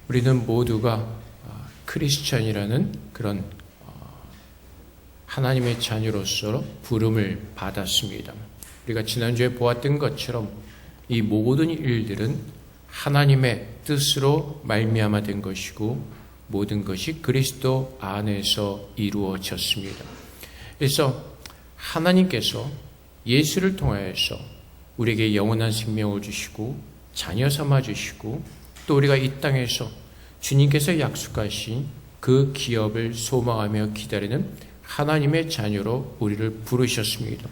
우리는 모두가 크리스천이라는 그런 하나님의 자녀로서 부름을 받았습니다. 우리가 지난주에 보았던 것처럼 이 모든 일들은 하나님의 뜻으로 말미암아 된 것이고 모든 것이 그리스도 안에서 이루어졌습니다. 그래서 하나님께서 예수를 통하여서 우리에게 영원한 생명을 주시고 자녀 삼아 주시고 또 우리가 이 땅에서 주님께서 약속하신 그 기업을 소망하며 기다리는 하나님의 자녀로 우리를 부르셨습니다.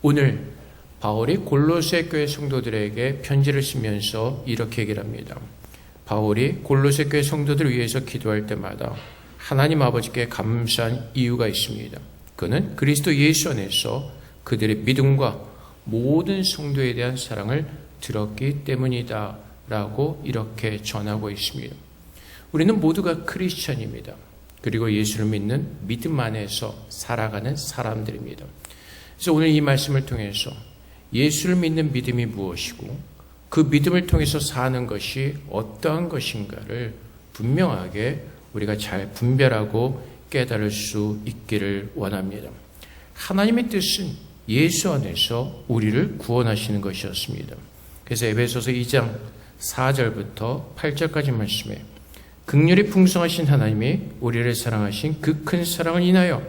오늘 바울이 골로새 교회 성도들에게 편지를 쓰면서 이렇게 얘기를 합니다. 바울이 골로새 교회 성도들을 위해서 기도할 때마다 하나님 아버지께 감사한 이유가 있습니다. 그는 그리스도 예수 안에서 그들의 믿음과 모든 성도에 대한 사랑을 들었기 때문이다 라고 이렇게 전하고 있습니다. 우리는 모두가 크리스천입니다. 그리고 예수를 믿는 믿음 안에서 살아가는 사람들입니다. 그래서 오늘 이 말씀을 통해서 예수를 믿는 믿음이 무엇이고 그 믿음을 통해서 사는 것이 어떠한 것인가를 분명하게 우리가 잘 분별하고 깨달을 수 있기를 원합니다. 하나님의 뜻은 예수 안에서 우리를 구원하시는 것이었습니다. 그래서 에베소서 2장 4절부터 8절까지 말씀에 긍휼이 풍성하신 하나님이 우리를 사랑하신 그 큰 사랑을 인하여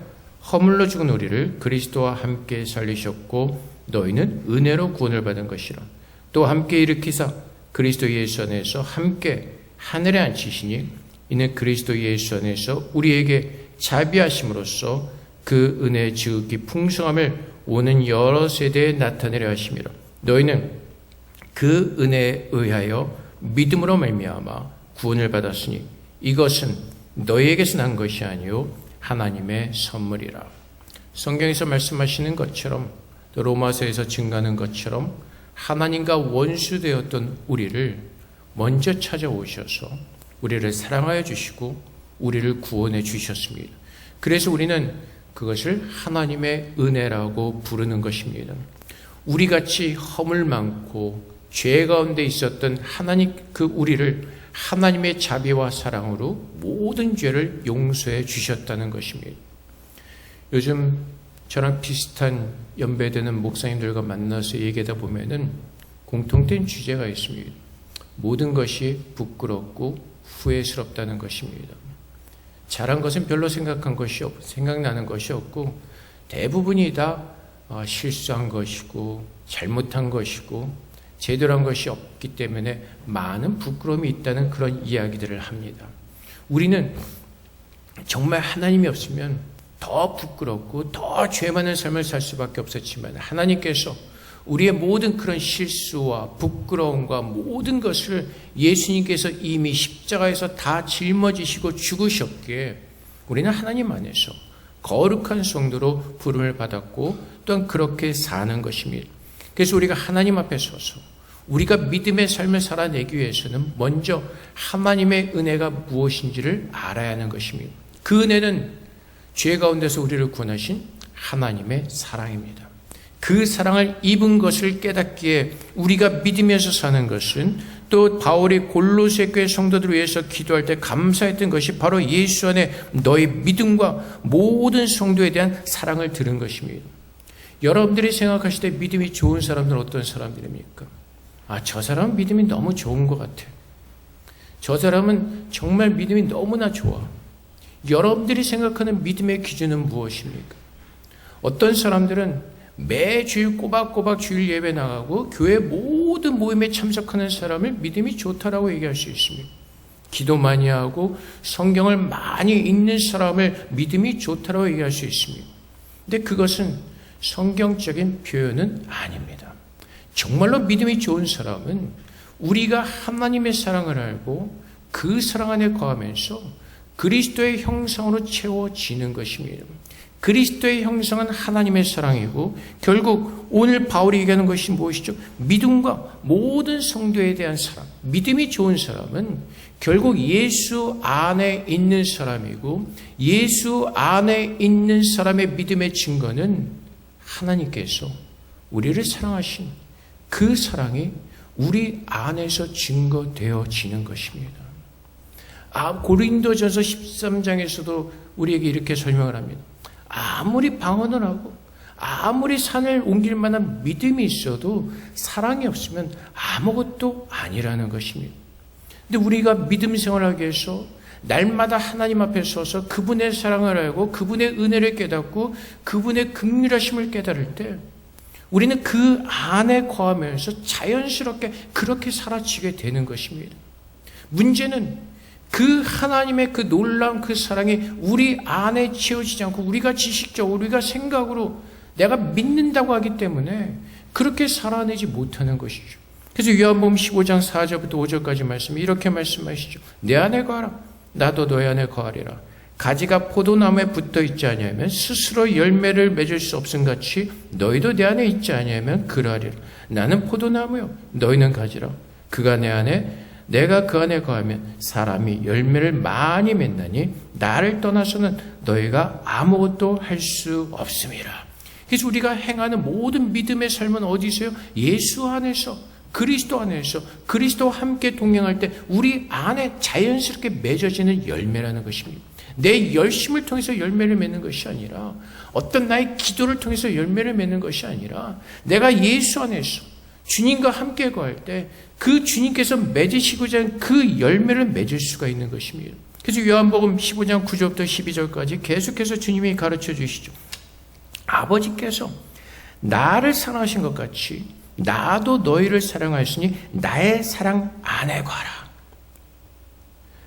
허물로 죽은 우리를 그리스도와 함께 살리셨고 너희는 은혜로 구원을 받은 것이라. 또 함께 일으키사 그리스도 예수 안에서 함께 하늘에 앉히시니 이는 그리스도 예수 안에서 우리에게 자비하심으로써 그 은혜의 지극히 풍성함을 오는 여러 세대에 나타내려 하심이라. 너희는 그 은혜에 의하여 믿음으로 말미암아 구원을 받았으니 이것은 너희에게서 난 것이 아니요 하나님의 선물이라. 성경에서 말씀하시는 것처럼 또 로마서에서 증가하는 것처럼 하나님과 원수되었던 우리를 먼저 찾아오셔서 우리를 사랑하여 주시고 우리를 구원해 주셨습니다. 그래서 우리는 그것을 하나님의 은혜라고 부르는 것입니다. 우리같이 허물 많고 죄 가운데 있었던 하나님 그 우리를 하나님의 자비와 사랑으로 모든 죄를 용서해 주셨다는 것입니다. 요즘 저랑 비슷한 연배되는 목사님들과 만나서 얘기하다 보면은 공통된 주제가 있습니다. 모든 것이 부끄럽고 후회스럽다는 것입니다. 잘한 것은 별로 생각나는 것이 없고 대부분이 다 실수한 것이고 잘못한 것이고 제대로 한 것이 없기 때문에 많은 부끄러움이 있다는 그런 이야기들을 합니다. 우리는 정말 하나님이 없으면 더 부끄럽고 더 죄 많은 삶을 살 수밖에 없었지만 하나님께서 우리의 모든 그런 실수와 부끄러움과 모든 것을 예수님께서 이미 십자가에서 다 짊어지시고 죽으셨기에 우리는 하나님 안에서 거룩한 성도로 부름을 받았고 또한 그렇게 사는 것입니다. 그래서 우리가 하나님 앞에 서서 우리가 믿음의 삶을 살아내기 위해서는 먼저 하나님의 은혜가 무엇인지를 알아야 하는 것입니다. 그 은혜는 죄 가운데서 우리를 구원하신 하나님의 사랑입니다. 그 사랑을 입은 것을 깨닫기에 우리가 믿으면서 사는 것은 또 바울이 골로새 교회 성도들을 위해서 기도할 때 감사했던 것이 바로 예수 안에 너의 믿음과 모든 성도에 대한 사랑을 들은 것입니다. 여러분들이 생각하실 때 믿음이 좋은 사람들은 어떤 사람들입니까? 저 사람은 믿음이 너무 좋은 것 같아. 저 사람은 정말 믿음이 너무나 좋아. 여러분들이 생각하는 믿음의 기준은 무엇입니까? 어떤 사람들은 매주일 꼬박꼬박 주일 예배 나가고 교회 모든 모임에 참석하는 사람을 믿음이 좋다라고 얘기할 수 있습니다. 기도 많이 하고 성경을 많이 읽는 사람을 믿음이 좋다라고 얘기할 수 있습니다. 근데 그것은 성경적인 표현은 아닙니다. 정말로 믿음이 좋은 사람은 우리가 하나님의 사랑을 알고 그 사랑 안에 거하면서 그리스도의 형상으로 채워지는 것입니다. 그리스도의 형상은 하나님의 사랑이고 결국 오늘 바울이 얘기하는 것이 무엇이죠? 믿음과 모든 성도에 대한 사랑. 믿음이 좋은 사람은 결국 예수 안에 있는 사람이고 예수 안에 있는 사람의 믿음의 증거는 하나님께서 우리를 사랑하신 그 사랑이 우리 안에서 증거되어지는 것입니다. 고린도전서 13장에서도 우리에게 이렇게 설명을 합니다. 아무리 방언을 하고 아무리 산을 옮길 만한 믿음이 있어도 사랑이 없으면 아무것도 아니라는 것입니다. 근데 우리가 믿음 생활하기 위해서 날마다 하나님 앞에 서서 그분의 사랑을 알고 그분의 은혜를 깨닫고 그분의 긍휼하심을 깨달을 때 우리는 그 안에 거하면서 자연스럽게 그렇게 살아지게 되는 것입니다. 문제는 그 하나님의 그 놀라운 그 사랑이 우리 안에 채워지지 않고 우리가 지식적으로 우리가 생각으로 내가 믿는다고 하기 때문에 그렇게 살아내지 못하는 것이죠. 그래서 요한복음 15장 4절부터 5절까지 말씀이 이렇게 말씀하시죠. 내 안에 거하라 나도 너희 안에 거하리라. 가지가 포도나무에 붙어 있지 아니하면 스스로 열매를 맺을 수 없음 같이 너희도 내 안에 있지 아니하면 그러하리라. 나는 포도나무요 너희는 가지라. 그가 내 안에 내가 그 안에 거하면 사람이 열매를 많이 맺나니 나를 떠나서는 너희가 아무것도 할 수 없음이라. 그래서 우리가 행하는 모든 믿음의 삶은 어디서요? 예수 안에서, 그리스도 안에서, 그리스도와 함께 동행할 때 우리 안에 자연스럽게 맺어지는 열매라는 것입니다. 내 열심을 통해서 열매를 맺는 것이 아니라 어떤 나의 기도를 통해서 열매를 맺는 것이 아니라 내가 예수 안에서 주님과 함께 거할 때 그 주님께서 맺으시고자 하는 그 열매를 맺을 수가 있는 것입니다. 그래서 요한복음 15장 9절부터 12절까지 계속해서 주님이 가르쳐 주시죠. 아버지께서 나를 사랑하신 것 같이 나도 너희를 사랑하였으니 나의 사랑 안에 거하라.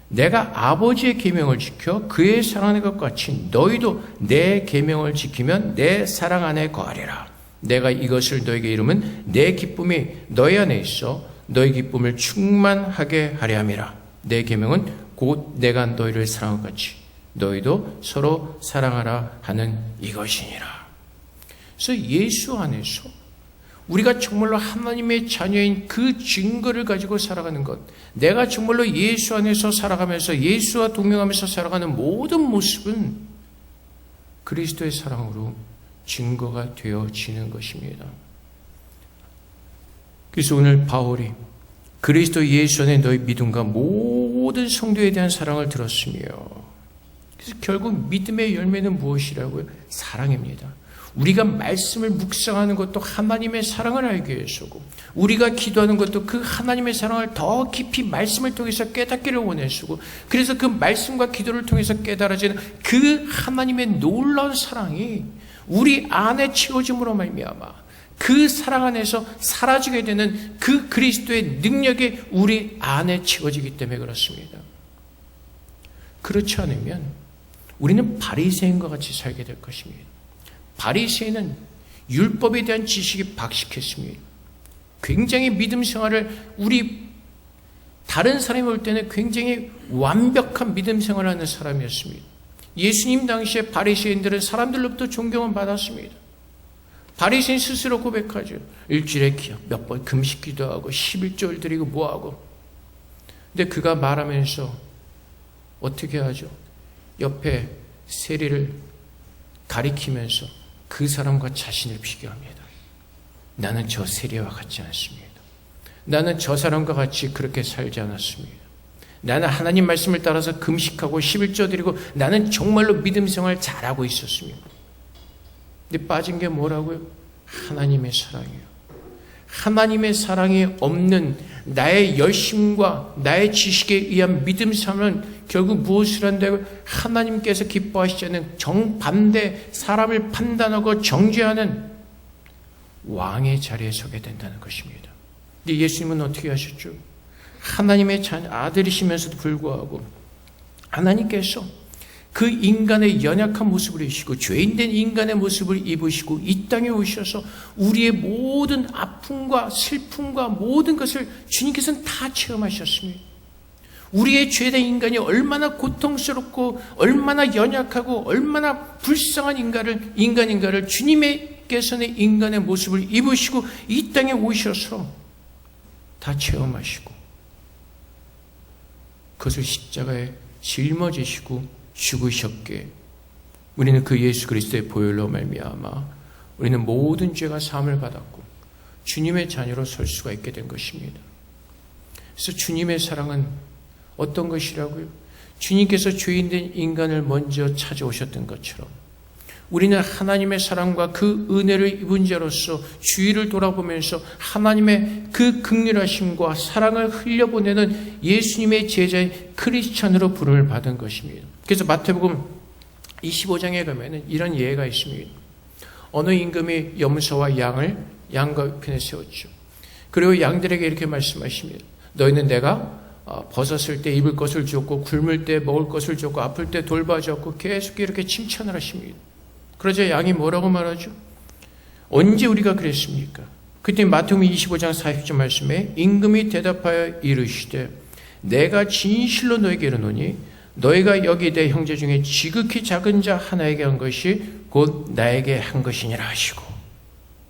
내가 아버지의 계명을 지켜 그의 사랑하는 것 같이 너희도 내 계명을 지키면 내 사랑 안에 거하리라. 내가 이것을 너에게 이루면 내 기쁨이 너희 안에 있어 너희 기쁨을 충만하게 하려 함이라. 내 계명은 곧 내가 너희를 사랑한 것 같이 너희도 서로 사랑하라 하는 이것이니라. 그래서 예수 안에서 우리가 정말로 하나님의 자녀인 그 증거를 가지고 살아가는 것, 내가 정말로 예수 안에서 살아가면서 예수와 동행하면서 살아가는 모든 모습은 그리스도의 사랑으로 증거가 되어지는 것입니다. 그래서 오늘 바울이 그리스도 예수 안에 너희 믿음과 모든 성도에 대한 사랑을 들었으며, 그래서 결국 믿음의 열매는 무엇이라고요? 사랑입니다. 우리가 말씀을 묵상하는 것도 하나님의 사랑을 알기 위해서고, 우리가 기도하는 것도 그 하나님의 사랑을 더 깊이 말씀을 통해서 깨닫기를 원해서고, 그래서 그 말씀과 기도를 통해서 깨달아지는 그 하나님의 놀라운 사랑이 우리 안에 채워짐으로 말미암아 그 사랑 안에서 사라지게 되는 그 그리스도의 능력이 우리 안에 채워지기 때문에 그렇습니다. 그렇지 않으면 우리는 바리새인과 같이 살게 될 것입니다. 바리새인은 율법에 대한 지식이 박식했습니다. 굉장히 믿음 생활을 우리 다른 사람이 볼 때는 굉장히 완벽한 믿음 생활을 하는 사람이었습니다. 예수님 당시에 바리새인들은 사람들로부터 존경을 받았습니다. 바리새인 스스로 고백하죠. 일주일에 몇 번 금식 기도하고 11조를 드리고 뭐하고. 근데 그가 말하면서 어떻게 하죠? 옆에 세리를 가리키면서 그 사람과 자신을 비교합니다. 나는 저 세리와 같지 않습니다. 나는 저 사람과 같이 그렇게 살지 않았습니다. 나는 하나님 말씀을 따라서 금식하고 11조 드리고 나는 정말로 믿음 생활 잘하고 있었습니다. 근데 빠진 게 뭐라고요? 하나님의 사랑이에요. 하나님의 사랑이 없는 나의 열심과 나의 지식에 의한 믿음 생활은 결국 무엇을 한다고요? 하나님께서 기뻐하시지 않는 정반대 사람을 판단하고 정죄하는 왕의 자리에 서게 된다는 것입니다. 근데 예수님은 어떻게 하셨죠? 하나님의 아들이시면서도 불구하고 하나님께서 그 인간의 연약한 모습을 입으시고 죄인된 인간의 모습을 입으시고 이 땅에 오셔서 우리의 모든 아픔과 슬픔과 모든 것을 주님께서는 다 체험하셨습니다. 우리의 죄된 인간이 얼마나 고통스럽고 얼마나 연약하고 얼마나 불쌍한 인간인가를 주님께서는 인간의 모습을 입으시고 이 땅에 오셔서 다 체험하시고 그것을 십자가에 짊어지시고 죽으셨기에 우리는 그 예수 그리스도의 보혈로 말미암아 우리는 모든 죄가 사함을 받았고 주님의 자녀로 설 수가 있게 된 것입니다. 그래서 주님의 사랑은 어떤 것이라고요? 주님께서 죄인된 인간을 먼저 찾아오셨던 것처럼 우리는 하나님의 사랑과 그 은혜를 입은 자로서 주위를 돌아보면서 하나님의 그 긍휼하심과 사랑을 흘려보내는 예수님의 제자인 크리스찬으로 부름을 받은 것입니다. 그래서 마태복음 25장에 가면은 이런 예가 있습니다. 어느 임금이 염소와 양을 양과 편에 세웠죠. 그리고 양들에게 이렇게 말씀하십니다. 너희는 내가 벗었을 때 입을 것을 주었고 굶을 때 먹을 것을 주었고 아플 때 돌봐주었고 계속 이렇게 칭찬을 하십니다. 그러자 양이 뭐라고 말하죠? 언제 우리가 그랬습니까? 그때 마태복음 25장 40절 말씀에 임금이 대답하여 이르시되 내가 진실로 너에게 이르노니 너희가 여기 내 형제 중에 지극히 작은 자 하나에게 한 것이 곧 나에게 한 것이니라 하시고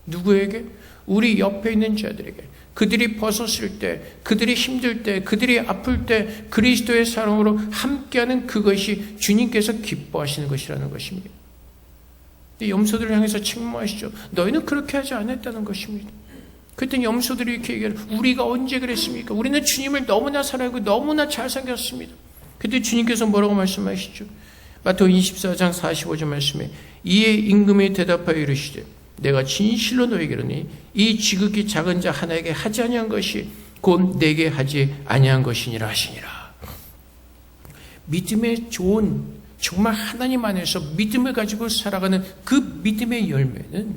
누구에게? 우리 옆에 있는 자들에게 그들이 벗었을 때 그들이 힘들 때 그들이 아플 때 그리스도의 사랑으로 함께하는 그것이 주님께서 기뻐하시는 것이라는 것입니다. 염소들을 향해서 책망하시죠. 너희는 그렇게 하지 않았다는 것입니다. 그때 염소들이 이렇게 얘기해요. 우리가 언제 그랬습니까? 우리는 주님을 너무나 사랑하고 너무나 잘생겼습니다. 그때 주님께서 뭐라고 말씀하시죠? 마태복음 24장 45절 말씀에 이에 임금이 대답하여 이르시되 내가 진실로 너에게 이르니 이 지극히 작은 자 하나에게 하지 아니한 것이 곧 내게 하지 아니한 것이니라 하시니라. 믿음의 좋은 정말 하나님 안에서 믿음을 가지고 살아가는 그 믿음의 열매는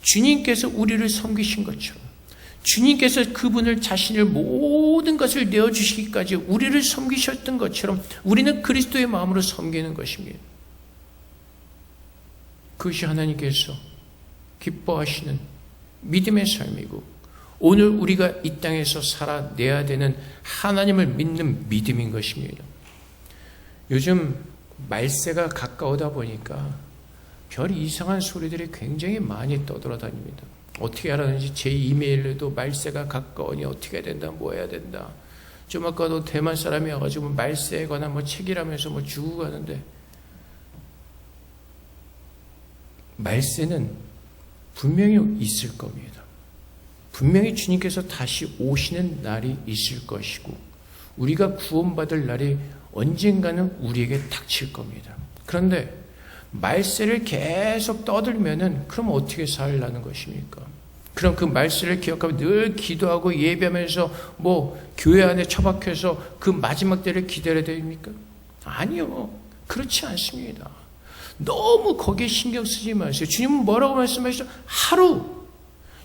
주님께서 우리를 섬기신 것처럼 주님께서 그분을 자신을 모든 것을 내어주시기까지 우리를 섬기셨던 것처럼 우리는 그리스도의 마음으로 섬기는 것입니다. 그것이 하나님께서 기뻐하시는 믿음의 삶이고 오늘 우리가 이 땅에서 살아내야 되는 하나님을 믿는 믿음인 것입니다. 요즘 말세가 가까우다 보니까 별 이상한 소리들이 굉장히 많이 떠돌아다닙니다. 어떻게 알았는지 제 이메일에도 말세가 가까우니 어떻게 해야 된다, 뭐 해야 된다. 좀 아까도 대만 사람이 와가지고 말세에 관한 책이라면서 주고 가는데 말세는 분명히 있을 겁니다. 분명히 주님께서 다시 오시는 날이 있을 것이고 우리가 구원받을 날이 언젠가는 우리에게 닥칠 겁니다. 그런데 말세를 계속 떠들면은 그럼 어떻게 살라는 것입니까? 그럼 그 말세를 기억하며 늘 기도하고 예배하면서 교회 안에 처박혀서 그 마지막 때를 기다려야 됩니까? 아니요. 그렇지 않습니다. 너무 거기에 신경 쓰지 마세요. 주님은 뭐라고 말씀하시죠? 하루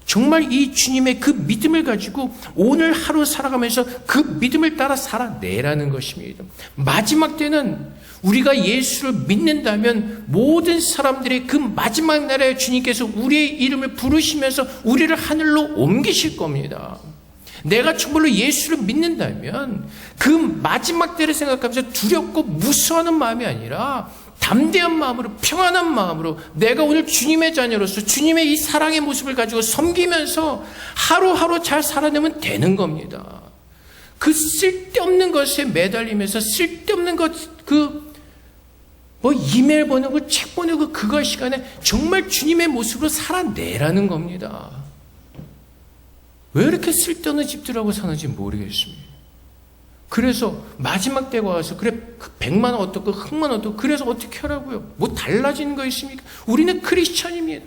정말 이 주님의 그 믿음을 가지고 오늘 하루 살아가면서 그 믿음을 따라 살아내라는 것입니다. 마지막 때는 우리가 예수를 믿는다면 모든 사람들이 그 마지막 날에 주님께서 우리의 이름을 부르시면서 우리를 하늘로 옮기실 겁니다. 내가 정말로 예수를 믿는다면 그 마지막 때를 생각하면서 두렵고 무서워하는 마음이 아니라 담대한 마음으로 평안한 마음으로 내가 오늘 주님의 자녀로서 주님의 이 사랑의 모습을 가지고 섬기면서 하루하루 잘 살아내면 되는 겁니다. 그 쓸데없는 것에 매달리면서 쓸데없는 것 이메일 보는 거 책 보는 거 그거 시간에 정말 주님의 모습으로 살아내라는 겁니다. 왜 이렇게 쓸데없는 집들하고 사는지 모르겠습니다. 그래서 마지막 때가 와서 그래 100만 원 어떻고 흑만 원 어떻고 그래서 어떻게 하라고요? 뭐 달라지는 거 있습니까? 우리는 크리스찬입니다.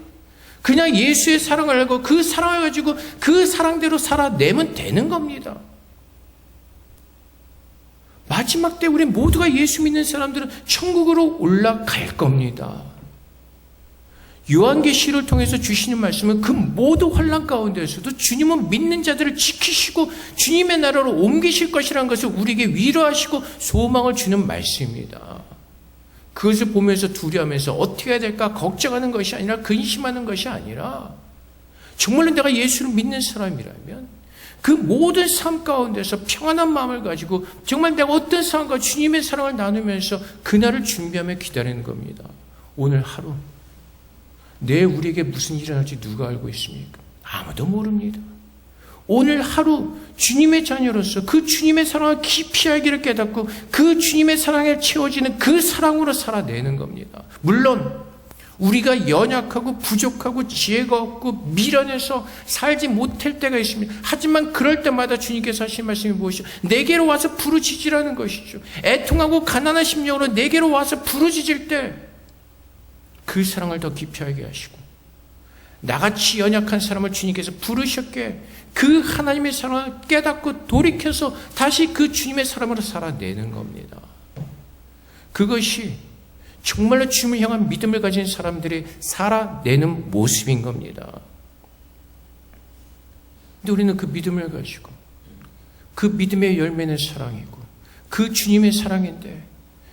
그냥 예수의 사랑을 알고 그 사랑을 가지고 그 사랑대로 살아내면 되는 겁니다. 마지막 때 우리 모두가 예수 믿는 사람들은 천국으로 올라갈 겁니다. 요한계시를 통해서 주시는 말씀은 그 모든 환난 가운데서도 주님은 믿는 자들을 지키시고 주님의 나라로 옮기실 것이라는 것을 우리에게 위로하시고 소망을 주는 말씀입니다. 그것을 보면서 두려워하면서 어떻게 해야 될까 걱정하는 것이 아니라 근심하는 것이 아니라 정말로 내가 예수를 믿는 사람이라면 그 모든 삶 가운데서 평안한 마음을 가지고 정말 내가 어떤 사람과 주님의 사랑을 나누면서 그날을 준비하며 기다리는 겁니다. 오늘 하루 내일 우리에게 무슨 일이 일어날지 누가 알고 있습니까? 아무도 모릅니다. 오늘 하루 주님의 자녀로서 그 주님의 사랑을 깊이 알기를 깨닫고 그 주님의 사랑에 채워지는 그 사랑으로 살아내는 겁니다. 물론 우리가 연약하고 부족하고 지혜가 없고 미련해서 살지 못할 때가 있습니다. 하지만 그럴 때마다 주님께서 하신 말씀이 무엇이죠? 내게로 와서 부르짖으라는 것이죠. 애통하고 가난한 심령으로 내게로 와서 부르짖을 때 그 사랑을 더 깊이 알게 하시고, 나같이 연약한 사람을 주님께서 부르셨기에 그 하나님의 사랑을 깨닫고 돌이켜서 다시 그 주님의 사람으로 살아내는 겁니다. 그것이 정말로 주님을 향한 믿음을 가진 사람들이 살아내는 모습인 겁니다. 근데 우리는 그 믿음을 가지고, 그 믿음의 열매는 사랑이고 그 주님의 사랑인데,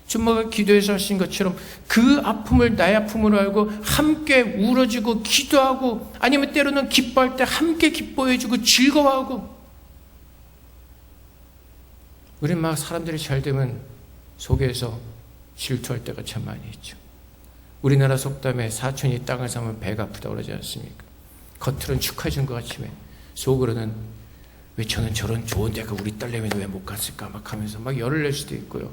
주마가 기도해서 하신 것처럼 그 아픔을 나의 아픔으로 알고 함께 울어주고 기도하고, 아니면 때로는 기뻐할 때 함께 기뻐해주고 즐거워하고. 우리는 막 사람들이 잘 되면 속에서 질투할 때가 참 많이 있죠. 우리나라 속담에 사촌이 땅을 사면 배가 아프다고 그러지 않습니까? 겉으로는 축하해 준 것 같지만 속으로는 왜 저는 저런 좋은 데가 우리 딸내미는 왜 못 갔을까 막 하면서 막 열을 낼 수도 있고요.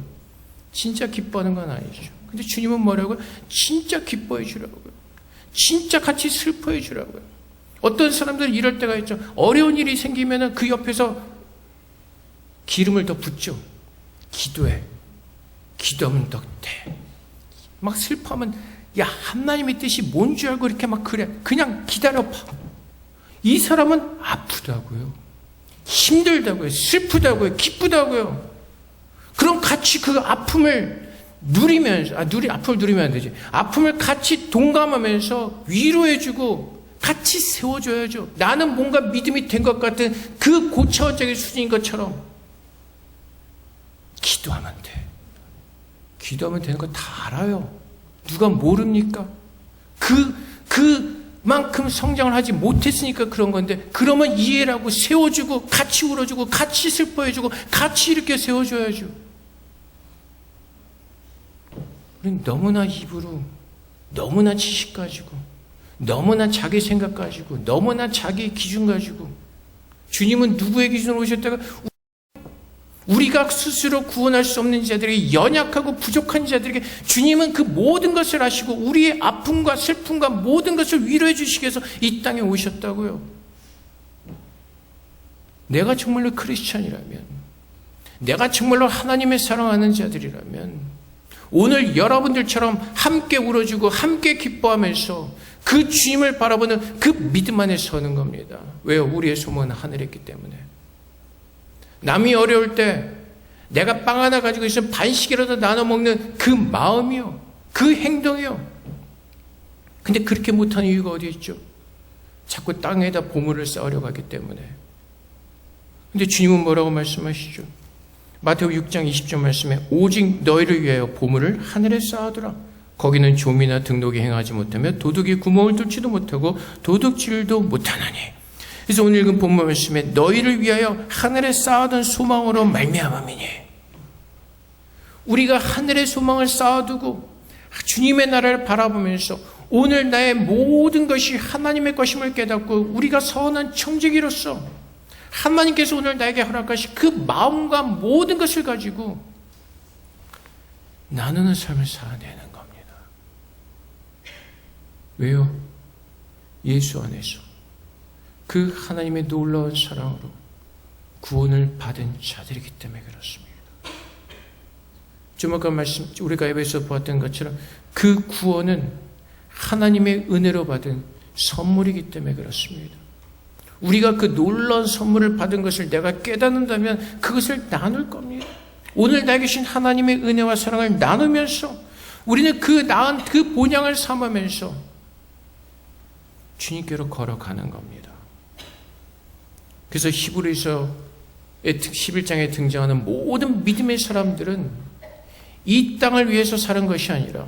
진짜 기뻐하는 건 아니죠. 근데 주님은 뭐라고요? 진짜 기뻐해 주라고요. 진짜 같이 슬퍼해 주라고요. 어떤 사람들은 이럴 때가 있죠. 어려운 일이 생기면 그 옆에서 기름을 더 붓죠. 기도해. 기도하면 더 돼. 막 슬퍼하면, 야, 하나님의 뜻이 뭔 줄 알고 이렇게 막 그래. 그냥 기다려봐. 이 사람은 아프다고요. 힘들다고요. 슬프다고요. 기쁘다고요. 그럼 같이 그 아픔을 누리면서, 아픔을 누리면 안 되지. 아픔을 같이 동감하면서 위로해주고 같이 세워줘야죠. 나는 뭔가 믿음이 된 것 같은 그 고차원적인 수준인 것처럼 기도하면 돼. 기도하면 되는 거 다 알아요. 누가 모릅니까? 그만큼 성장을 하지 못했으니까 그런 건데, 그러면 이해를 하고 세워주고 같이 울어주고 같이 슬퍼해주고 같이 이렇게 세워줘야죠. 우리는 너무나 입으로, 너무나 지식 가지고, 너무나 자기 생각 가지고, 너무나 자기 기준 가지고, 주님은 누구의 기준으로 오셨다가 우리가 스스로 구원할 수 없는 자들에게, 연약하고 부족한 자들에게 주님은 그 모든 것을 아시고 우리의 아픔과 슬픔과 모든 것을 위로해 주시기 위해서 이 땅에 오셨다고요. 내가 정말로 크리스찬이라면, 내가 정말로 하나님의 사랑하는 자들이라면 오늘 여러분들처럼 함께 울어주고 함께 기뻐하면서 그 주님을 바라보는 그 믿음 안에 서는 겁니다. 왜요? 우리의 소망은 하늘에 있기 때문에. 남이 어려울 때 내가 빵 하나 가지고 있으면 반씩이라도 나눠 먹는 그 마음이요, 그 행동이요. 근데 그렇게 못하는 이유가 어디 있죠? 자꾸 땅에다 보물을 쌓으려고 하기 때문에. 근데 주님은 뭐라고 말씀하시죠? 마태복음 6장 20절 말씀에 오직 너희를 위하여 보물을 하늘에 쌓아두라. 거기는 좀이나 등록이 행하지 못하며 도둑이 구멍을 뚫지도 못하고 도둑질도 못하나니. 그래서 오늘 읽은 본문 말씀에 너희를 위하여 하늘에 쌓아둔 소망으로 말미암음이니, 우리가 하늘의 소망을 쌓아두고 주님의 나라를 바라보면서 오늘 나의 모든 것이 하나님의 것임을 깨닫고 우리가 선한 청지기로서 하나님께서 오늘 나에게 허락하신 그 마음과 모든 것을 가지고 나누는 삶을 살아내는 겁니다. 왜요? 예수 안에서 그 하나님의 놀라운 사랑으로 구원을 받은 자들이기 때문에 그렇습니다. 좀 아까 우리가 에베소서 보았던 것처럼 그 구원은 하나님의 은혜로 받은 선물이기 때문에 그렇습니다. 우리가 그 놀라운 선물을 받은 것을 내가 깨닫는다면 그것을 나눌 겁니다. 오늘 나에게 주신 하나님의 은혜와 사랑을 나누면서 우리는 그 나은 그 본향을 삼으면서 주님께로 걸어가는 겁니다. 그래서 히브리서 11장에 등장하는 모든 믿음의 사람들은 이 땅을 위해서 사는 것이 아니라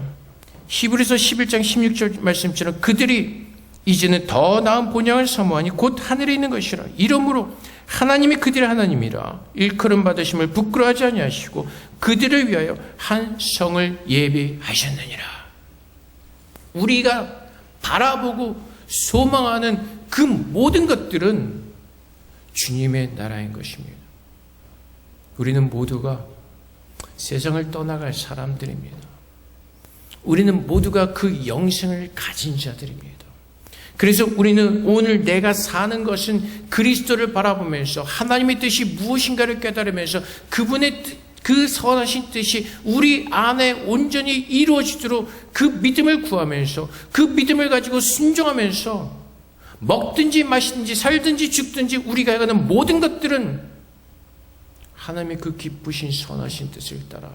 히브리서 11장 16절 말씀처럼 그들이 이제는 더 나은 본향을 사모하니 곧 하늘에 있는 것이라. 이러므로 하나님이 그들의 하나님이라 일컬음 받으심을 부끄러워하지 아니하시고 그들을 위하여 한 성을 예비하셨느니라. 우리가 바라보고 소망하는 그 모든 것들은 주님의 나라인 것입니다. 우리는 모두가 세상을 떠나갈 사람들입니다. 우리는 모두가 그 영생을 가진 자들입니다. 그래서 우리는 오늘 내가 사는 것은 그리스도를 바라보면서 하나님의 뜻이 무엇인가를 깨달으면서 그분의 그 선하신 뜻이 우리 안에 온전히 이루어지도록 그 믿음을 구하면서 그 믿음을 가지고 순종하면서 먹든지 마시든지 살든지 죽든지 우리가 해가는 모든 것들은 하나님의 그 기쁘신 선하신 뜻을 따라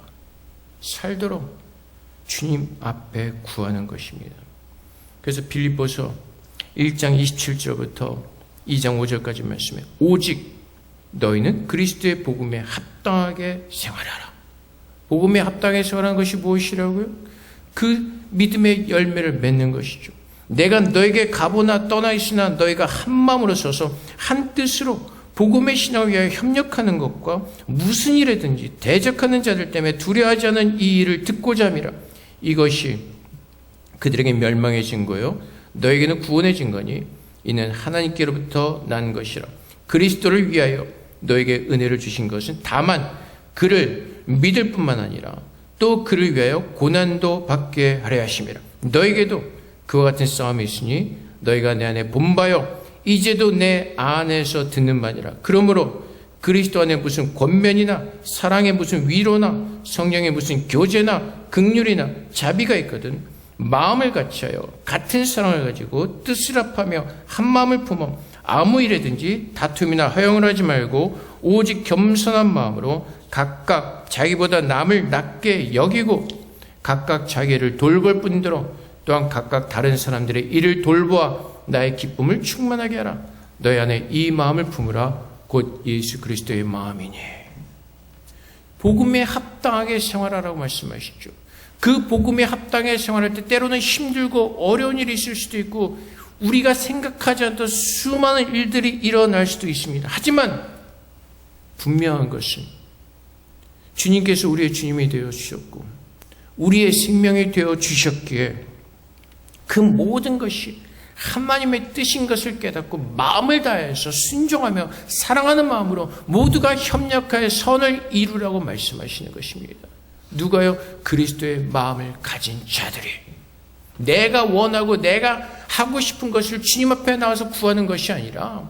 살도록 주님 앞에 구하는 것입니다. 그래서 빌립보서 1장 27절부터 2장 5절까지 말씀에 오직 너희는 그리스도의 복음에 합당하게 생활하라. 복음에 합당하게 생활하는 것이 무엇이라고요? 그 믿음의 열매를 맺는 것이죠. 내가 너에게 가보나 떠나 있으나 너희가 한 마음으로 서서 한 뜻으로 복음의 신앙을 위하여 협력하는 것과 무슨 일이든지 대적하는 자들 때문에 두려워하지 않은 이 일을 듣고자 함이라. 이것이 그들에게 멸망의 증거요 너에게는 구원의 증거니 이는 하나님께로부터 난 것이라. 그리스도를 위하여 너에게 은혜를 주신 것은 다만 그를 믿을 뿐만 아니라 또 그를 위하여 고난도 받게 하려 하심이라. 너에게도 그와 같은 싸움이 있으니 너희가 내 안에 본바요 이제도 내 안에서 듣는 바니라. 그러므로 그리스도 안에 무슨 권면이나 사랑의 무슨 위로나 성령의 무슨 교제나 긍휼이나 자비가 있거든 마음을 같이하여 같은 사랑을 가지고 뜻을 합하며 한 마음을 품어 아무 일에든지 다툼이나 허용을 하지 말고 오직 겸손한 마음으로 각각 자기보다 남을 낮게 여기고 각각 자기를 돌볼 뿐더러 또한 각각 다른 사람들의 일을 돌보아 나의 기쁨을 충만하게 하라. 너희 안에 이 마음을 품으라. 곧 예수 그리스도의 마음이니. 복음에 합당하게 생활하라고 말씀하시죠. 그 복음에 합당하게 생활할 때 때로는 힘들고 어려운 일이 있을 수도 있고 우리가 생각하지 않던 수많은 일들이 일어날 수도 있습니다. 하지만 분명한 것은 주님께서 우리의 주님이 되어 주셨고 우리의 생명이 되어 주셨기에 그 모든 것이 하나님의 뜻인 것을 깨닫고 마음을 다해서 순종하며 사랑하는 마음으로 모두가 협력하여 선을 이루라고 말씀하시는 것입니다. 누가요? 그리스도의 마음을 가진 자들이. 내가 원하고 내가 하고 싶은 것을 주님 앞에 나와서 구하는 것이 아니라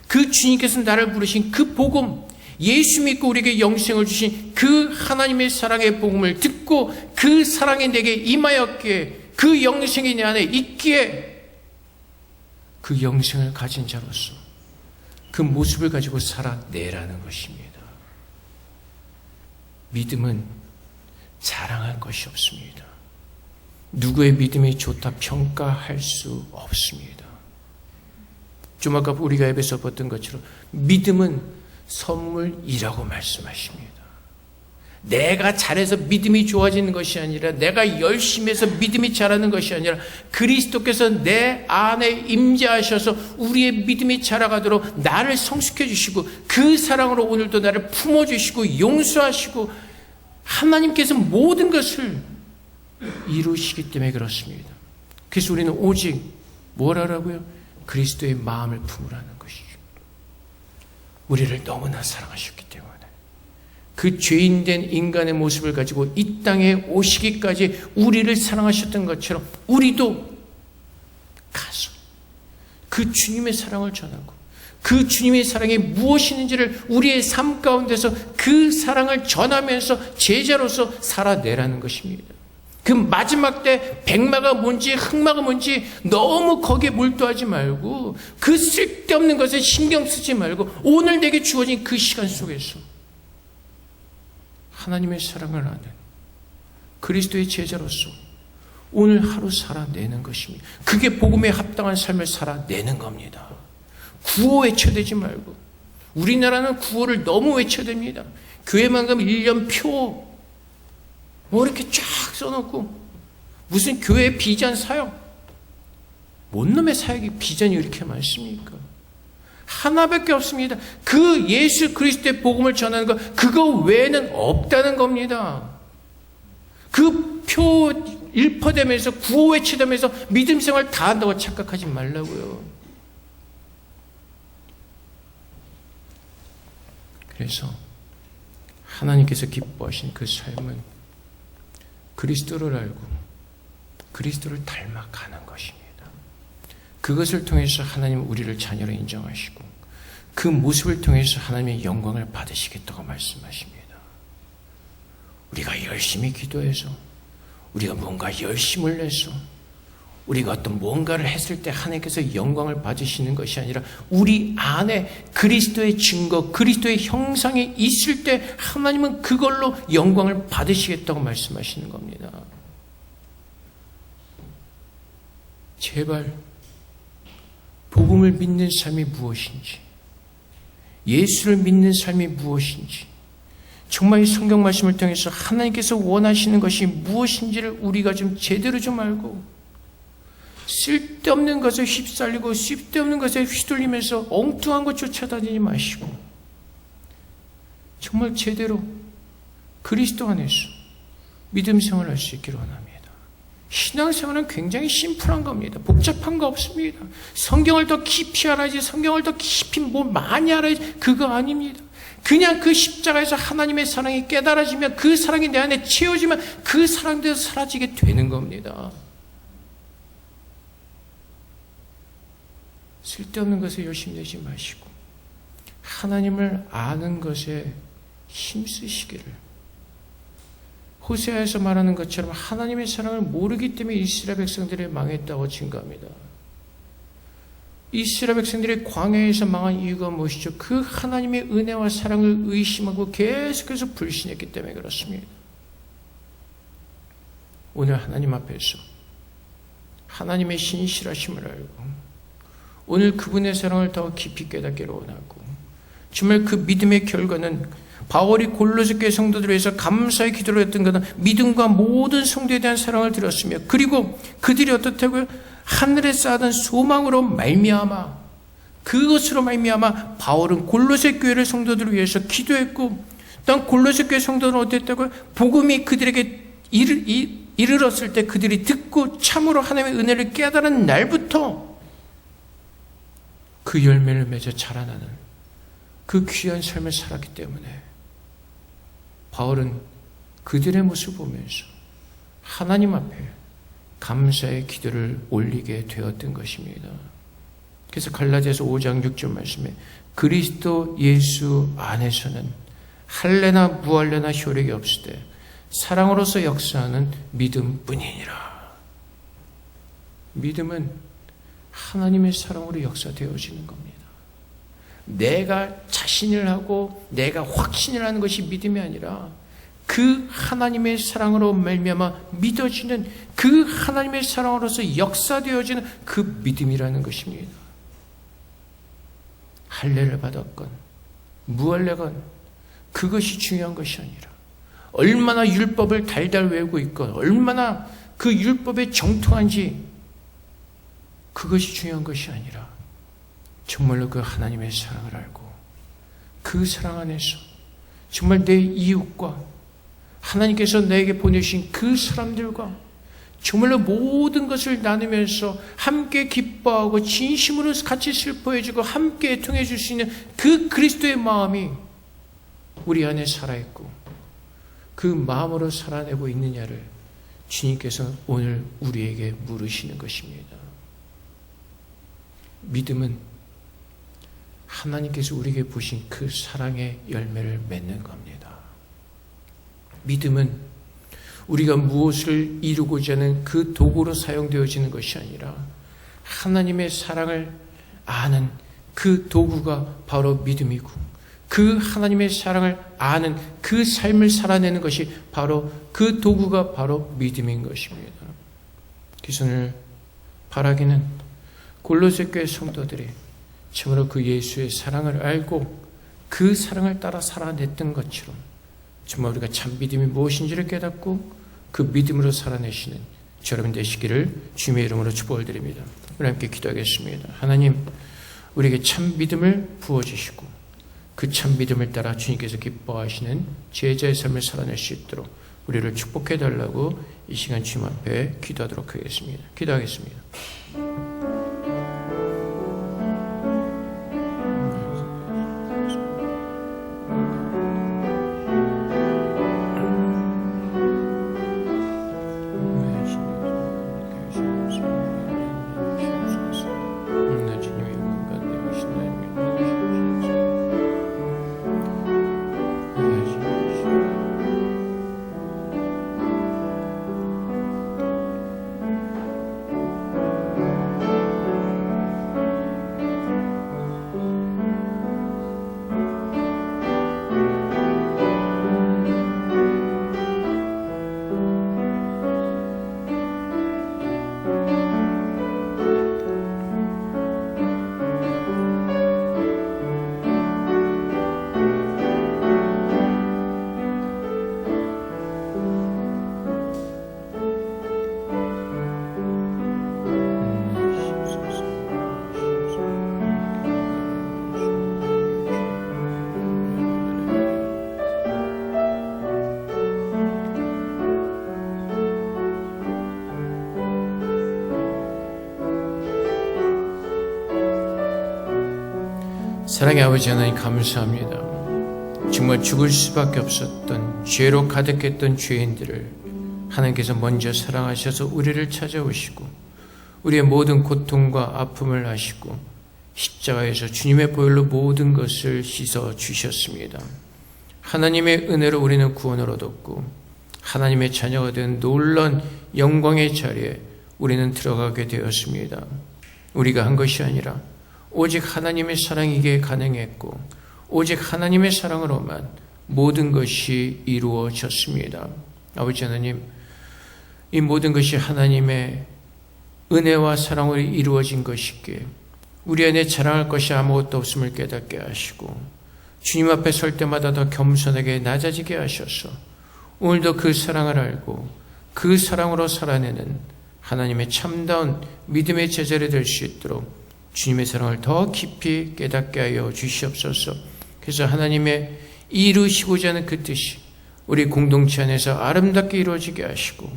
그 주님께서 나를 부르신 그 복음, 예수 믿고 우리에게 영생을 주신 그 하나님의 사랑의 복음을 듣고 그 사랑이 내게 임하였기에 그 영생이 내 안에 있기에 그 영생을 가진 자로서 그 모습을 가지고 살아내라는 것입니다. 믿음은 자랑할 것이 없습니다. 누구의 믿음이 좋다 평가할 수 없습니다. 좀 아까 우리가 예배에서 봤던 것처럼 믿음은 선물이라고 말씀하십니다. 내가 잘해서 믿음이 좋아지는 것이 아니라 내가 열심히 해서 믿음이 자라는 것이 아니라 그리스도께서 내 안에 임재하셔서 우리의 믿음이 자라가도록 나를 성숙해 주시고 그 사랑으로 오늘도 나를 품어주시고 용서하시고 하나님께서 모든 것을 이루시기 때문에 그렇습니다. 그래서 우리는 오직 뭘 하라고요? 그리스도의 마음을 품으라는 것이죠. 우리를 너무나 사랑하셨기 때문에 그 죄인된 인간의 모습을 가지고 이 땅에 오시기까지 우리를 사랑하셨던 것처럼 우리도 가서 그 주님의 사랑을 전하고 그 주님의 사랑이 무엇이는지를 우리의 삶 가운데서 그 사랑을 전하면서 제자로서 살아내라는 것입니다. 그 마지막 때 백마가 뭔지 흑마가 뭔지 너무 거기에 몰두하지 말고 그 쓸데없는 것에 신경 쓰지 말고 오늘 내게 주어진 그 시간 속에서 하나님의 사랑을 아는 그리스도의 제자로서 오늘 하루 살아내는 것입니다. 그게 복음에 합당한 삶을 살아내는 겁니다. 구호 외쳐대지 말고 우리나라는 구호를 너무 외쳐댑니다. 교회만 가면 1년 표 뭐 이렇게 쫙 써놓고 무슨 교회 비전 사역 뭔 놈의 사역이 비전이 이렇게 많습니까? 하나밖에 없습니다. 그 예수 그리스도의 복음을 전하는 것 그거 외에는 없다는 겁니다. 그 표 일퍼대면서 구호 외치다면서 믿음 생활 다 한다고 착각하지 말라고요. 그래서 하나님께서 기뻐하신 그 삶은 그리스도를 알고 그리스도를 닮아가는 것입니다. 그것을 통해서 하나님 우리를 자녀로 인정하시고 그 모습을 통해서 하나님의 영광을 받으시겠다고 말씀하십니다. 우리가 열심히 기도해서 우리가 뭔가 열심을 내서 우리가 어떤 뭔가를 했을 때 하나님께서 영광을 받으시는 것이 아니라 우리 안에 그리스도의 증거, 그리스도의 형상이 있을 때 하나님은 그걸로 영광을 받으시겠다고 말씀하시는 겁니다. 제발 복음을 믿는 삶이 무엇인지, 예수를 믿는 삶이 무엇인지, 정말 이 성경 말씀을 통해서 하나님께서 원하시는 것이 무엇인지를 우리가 좀 제대로 좀 알고, 쓸데없는 것에 휩쓸리고 쓸데없는 것에 휘둘리면서 엉뚱한 것 쫓아다니지 마시고 정말 제대로 그리스도 안에서 믿음 생활을 할 수 있기를 원합니다. 신앙생활은 굉장히 심플한 겁니다. 복잡한 거 없습니다. 성경을 더 깊이 알아야지, 성경을 더 깊이 뭐 많이 알아야지, 그거 아닙니다. 그냥 그 십자가에서 하나님의 사랑이 깨달아지면, 그 사랑이 내 안에 채워지면 그 사랑대로 사라지게 되는 겁니다. 쓸데없는 것에 욕심내지 마시고 하나님을 아는 것에 힘쓰시기를. 호세아에서 말하는 것처럼 하나님의 사랑을 모르기 때문에 이스라엘 백성들이 망했다고 증거합니다. 이스라엘 백성들이 광야에서 망한 이유가 무엇이죠? 그 하나님의 은혜와 사랑을 의심하고 계속해서 불신했기 때문에 그렇습니다. 오늘 하나님 앞에서 하나님의 신실하심을 알고 오늘 그분의 사랑을 더 깊이 깨닫기를 원하고, 정말 그 믿음의 결과는 바울이 골로새 교회 성도들을 위해서 감사의 기도를 했던 것은 믿음과 모든 성도에 대한 사랑을 들었으며, 그리고 그들이 어떻다고요? 하늘에 쌓아둔 소망으로 말미암아, 그것으로 말미암아 바울은 골로새 교회를 성도들을 위해서 기도했고, 또 골로새 교회 성도들은 어땠다고요? 복음이 그들에게 이르렀을 때 그들이 듣고 참으로 하나님의 은혜를 깨달은 날부터 그 열매를 맺어 자라나는 그 귀한 삶을 살았기 때문에 바울은 그들의 모습을 보면서 하나님 앞에 감사의 기도를 올리게 되었던 것입니다. 그래서 갈라디아서 5장 6절 말씀에 그리스도 예수 안에서는 할례나 무할례나 효력이 없을 때 사랑으로서 역사하는 믿음뿐이니라. 믿음은 하나님의 사랑으로 역사되어지는 겁니다. 내가 자신을 하고 내가 확신을 하는 것이 믿음이 아니라 그 하나님의 사랑으로 말미암아 믿어지는, 그 하나님의 사랑으로서 역사되어지는 그 믿음이라는 것입니다. 할례를 받았건 무할례건 그것이 중요한 것이 아니라, 얼마나 율법을 달달 외우고 있건 얼마나 그 율법에 정통한지 그것이 중요한 것이 아니라 정말로 그 하나님의 사랑을 알고 그 사랑 안에서 정말 내 이웃과 하나님께서 내게 보내신 그 사람들과 정말로 모든 것을 나누면서 함께 기뻐하고 진심으로 같이 슬퍼해주고 함께 애통해 줄 수 있는 그 그리스도의 마음이 우리 안에 살아있고 그 마음으로 살아내고 있느냐를 주님께서 오늘 우리에게 물으시는 것입니다. 믿음은 하나님께서 우리에게 부신 그 사랑의 열매를 맺는 겁니다. 믿음은 우리가 무엇을 이루고자 하는 그 도구로 사용되어지는 것이 아니라 하나님의 사랑을 아는 그 도구가 바로 믿음이고, 그 하나님의 사랑을 아는 그 삶을 살아내는 것이 바로 그 도구가 바로 믿음인 것입니다. 그래서 오늘 바라기는 골로새 교회 성도들이 참으로 그 예수의 사랑을 알고 그 사랑을 따라 살아냈던 것처럼 정말 우리가 참 믿음이 무엇인지를 깨닫고 그 믿음으로 살아내시는 여러분 되시기를 주님의 이름으로 축복을 드립니다. 우리 함께 기도하겠습니다. 하나님, 우리에게 참 믿음을 부어주시고 그 참 믿음을 따라 주님께서 기뻐하시는 제자의 삶을 살아낼 수 있도록 우리를 축복해달라고 이 시간 주님 앞에 기도하도록 하겠습니다. 기도하겠습니다. 사랑의 아버지 하나님 감사합니다. 정말 죽을 수밖에 없었던 죄로 가득했던 죄인들을 하나님께서 먼저 사랑하셔서 우리를 찾아오시고 우리의 모든 고통과 아픔을 아시고 십자가에서 주님의 보혈로 모든 것을 씻어 주셨습니다. 하나님의 은혜로 우리는 구원을 얻었고 하나님의 자녀가 된 놀라운 영광의 자리에 우리는 들어가게 되었습니다. 우리가 한 것이 아니라 오직 하나님의 사랑이기에 가능했고 오직 하나님의 사랑으로만 모든 것이 이루어졌습니다. 아버지 하나님, 이 모든 것이 하나님의 은혜와 사랑으로 이루어진 것이기에 우리 안에 자랑할 것이 아무것도 없음을 깨닫게 하시고 주님 앞에 설 때마다 더 겸손하게 낮아지게 하셔서 오늘도 그 사랑을 알고 그 사랑으로 살아내는 하나님의 참다운 믿음의 제자를 될 수 있도록 주님의 사랑을 더 깊이 깨닫게 하여 주시옵소서. 그래서 하나님의 이루시고자 하는 그 뜻이 우리 공동체 안에서 아름답게 이루어지게 하시고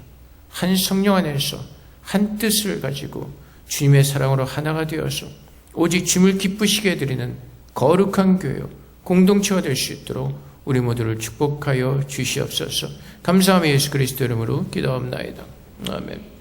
한 성령 안에서 한 뜻을 가지고 주님의 사랑으로 하나가 되어서 오직 주님을 기쁘시게 해드리는 거룩한 교회 공동체가 될 수 있도록 우리 모두를 축복하여 주시옵소서. 감사하며 예수 그리스도 이름으로 기도합나이다. 아멘.